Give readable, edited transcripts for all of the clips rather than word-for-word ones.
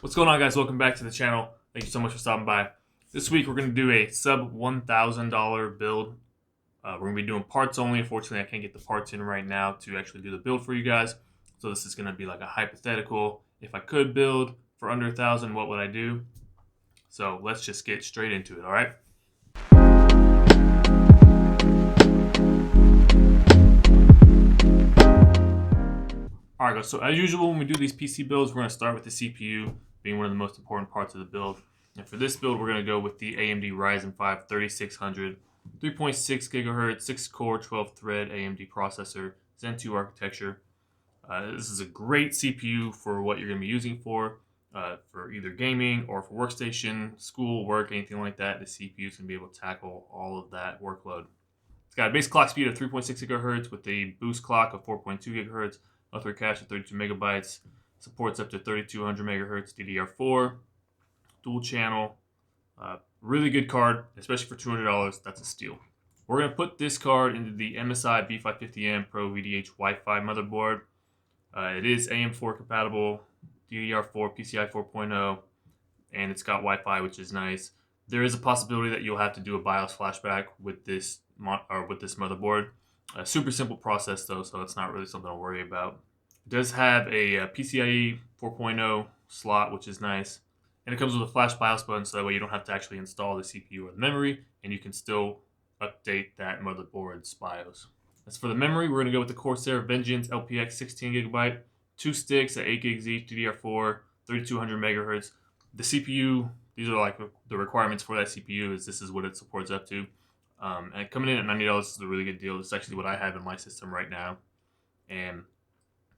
What's going on, guys? Welcome back to the channel. Thank you so much for stopping by. This week we're going to do a sub $1,000 build. We're going to be doing parts only. Unfortunately, I can't get the parts in right now to actually do the build for you guys. So this is going to be like a hypothetical. If I could build for under 1,000, what would I do? So let's just get straight into it, all right? Alright guys, so as usual when we do these PC builds, we're going to start with the CPU being one of the most important parts of the build. And for this build, we're going to go with the AMD Ryzen 5 3600, 3.6 gigahertz, 6-core, 12-thread AMD processor, Zen 2 architecture. This is a great CPU for what you're going to be using for either gaming or for workstation, school, work, anything like that. The CPU is going to be able to tackle all of that workload. It's got a base clock speed of 3.6 gigahertz with a boost clock of 4.2 gigahertz. Author cache of 32 megabytes, supports up to 3200 megahertz DDR4, dual channel, really good card, especially for $200. That's a steal. We're going to put this card into the MSI B550M Pro VDH Wi-Fi motherboard. It is AM4 compatible, DDR4, PCI 4.0, and it's got Wi-Fi, which is nice. There is a possibility that you'll have to do a BIOS flashback with this motherboard. A super simple process though, so it's not really something to worry about. It does have a PCIe 4.0 slot, which is nice. And it comes with a flash BIOS button, so that way you don't have to actually install the CPU or the memory, and you can still update that motherboard's BIOS. As for the memory, we're going to go with the Corsair Vengeance LPX 16GB, 2 sticks at 8 gigs each, DDR4, 3200 megahertz. The CPU, these are like the requirements for that CPU, this is what it supports up to. And coming in at $90 is a really good deal. This is actually what I have in my system right now. And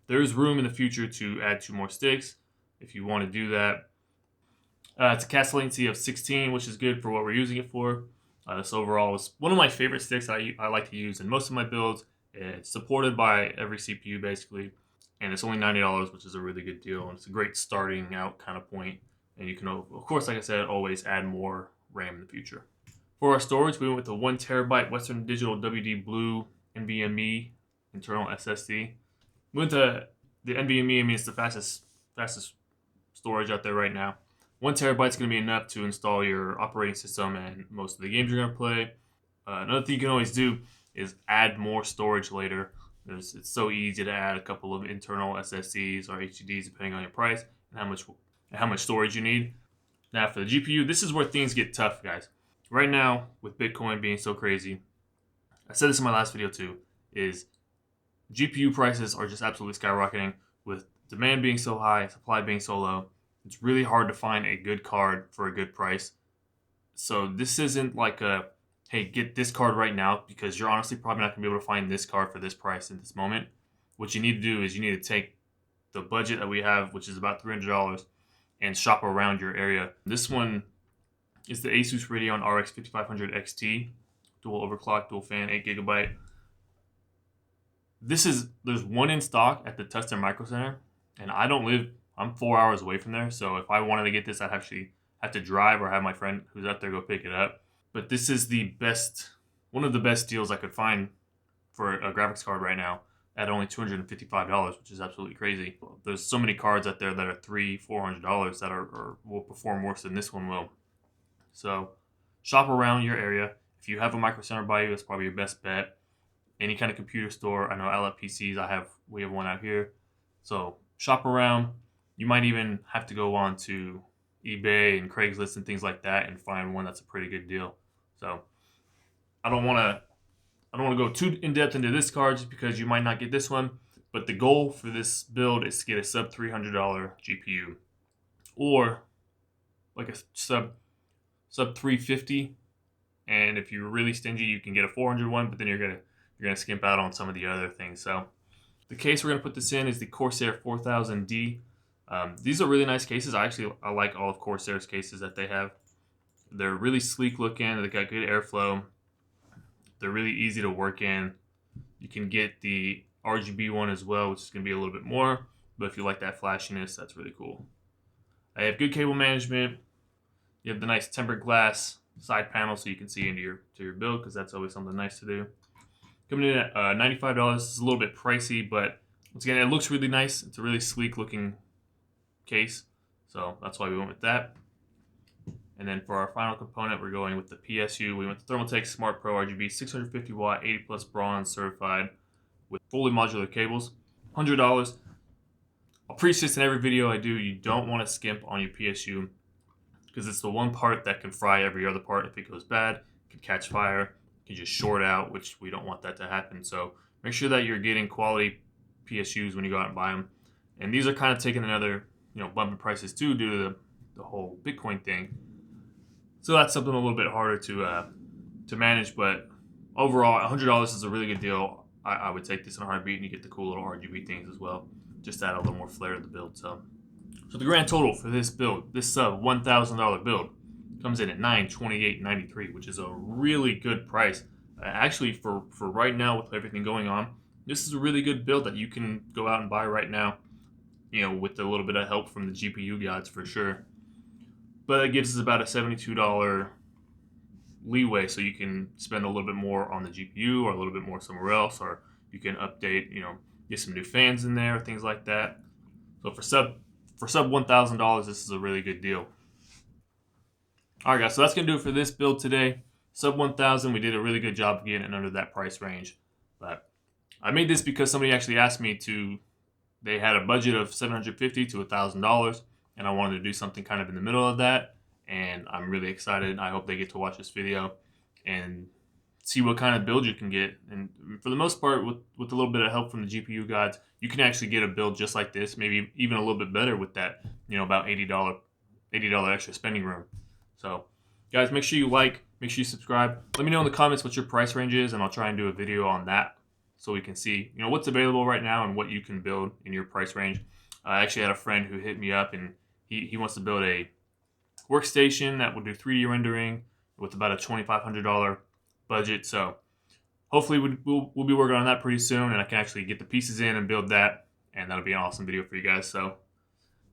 there's room in the future to add 2 more sticks if you want to do that. It's a cast latency of 16, which is good for what we're using it for. This overall is one of my favorite sticks I like to use in most of my builds. It's supported by every CPU basically. And it's only $90, which is a really good deal. And it's a great starting out kind of point. And you can, of course, like I said, always add more RAM in the future. For our storage, we went with the 1 terabyte Western Digital WD Blue NVMe internal SSD. We went to the NVMe. I mean, it's the fastest storage out there right now. 1 terabyte is going to be enough to install your operating system and most of the games you're going to play. Another thing you can always do is add more storage later. It's so easy to add a couple of internal SSDs or HDDs depending on your price and how much storage you need. Now for the GPU, this is where things get tough, guys. Right now, with Bitcoin being so crazy, I said this in my last video too, is GPU prices are just absolutely skyrocketing. With demand being so high, supply being so low, it's really hard to find a good card for a good price. So this isn't like a, hey, get this card right now, because you're honestly probably not going to be able to find this card for this price at this moment. What you need to do is you need to take the budget that we have, which is about $300, and shop around your area. This one is the Asus Radeon RX 5500 XT, dual overclock, dual fan, 8GB. There's one in stock at the Tustin Micro Center, and I'm 4 hours away from there, so if I wanted to get this, I'd actually have to drive or have my friend who's out there go pick it up. But this is one of the best deals I could find for a graphics card right now at only $255, which is absolutely crazy. There's so many cards out there that are $300-400 that will perform worse than this one will. So shop around your area. If you have a Micro Center by you, that's probably your best bet. Any kind of computer store. I know I love PCs. We have one out here. So shop around. You might even have to go on to eBay and Craigslist and things like that and find one that's a pretty good deal. So I don't want to go too in depth into this card just because you might not get this one. But the goal for this build is to get a sub $300 GPU, or like a sub $350, and if you're really stingy, you can get a $400 one, but then you're gonna skimp out on some of the other things. So the case we're gonna put this in is the Corsair 4000D. These are really nice cases. I like all of Corsair's cases that they have. They're really sleek looking. They got good airflow. They're really easy to work in. You can get the RGB one as well, which is gonna be a little bit more, but if you like that flashiness, that's really cool. I have good cable management. You have the nice tempered glass side panel so you can see into your build, because that's always something nice to do. Coming in at $95. It's a little bit pricey, but once again, it looks really nice. It's a really sleek looking case. So that's why we went with that. And then for our final component, we're going with the PSU. We went to Thermaltake Smart Pro RGB 650 watt 80 plus bronze certified with fully modular cables. $100. I'll preach this in every video I do. You don't want to skimp on your PSU because it's the one part that can fry every other part. If it goes bad, it can catch fire, it can just short out, which we don't want that to happen. So make sure that you're getting quality PSUs when you go out and buy them. And these are kind of taking another, bump in prices too due to the whole Bitcoin thing. So that's something a little bit harder to manage, but overall, $100 is a really good deal. I would take this in a heartbeat, and you get the cool little RGB things as well. Just add a little more flair to the build. So the grand total for this build, this sub $1,000 build, comes in at $928.93, which is a really good price. Actually, for right now with everything going on, this is a really good build that you can go out and buy right now. With a little bit of help from the GPU gods for sure. But it gives us about a $72 leeway, so you can spend a little bit more on the GPU or a little bit more somewhere else, or you can update, get some new fans in there, things like that. So for sub $1,000, this is a really good deal. All right, guys, so that's gonna do it for this build today. Sub 1,000, we did a really good job of getting it under that price range. But I made this because somebody actually asked me to. They had a budget of $750 to $1,000. And I wanted to do something kind of in the middle of that, and I'm really excited. I hope they get to watch this video and see what kind of build you can get. And for the most part, with a little bit of help from the GPU gods, you can actually get a build just like this, maybe even a little bit better with that, about $80 extra spending room. So, guys, make sure you like, make sure you subscribe. Let me know in the comments what your price range is, and I'll try and do a video on that so we can see, what's available right now and what you can build in your price range. I actually had a friend who hit me up, and he wants to build a workstation that will do 3D rendering with about a $2,500 budget. So hopefully we'll be working on that pretty soon, and I can actually get the pieces in and build that, and that'll be an awesome video for you guys. So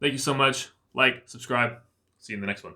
thank you so much. Like, subscribe. See you in the next one.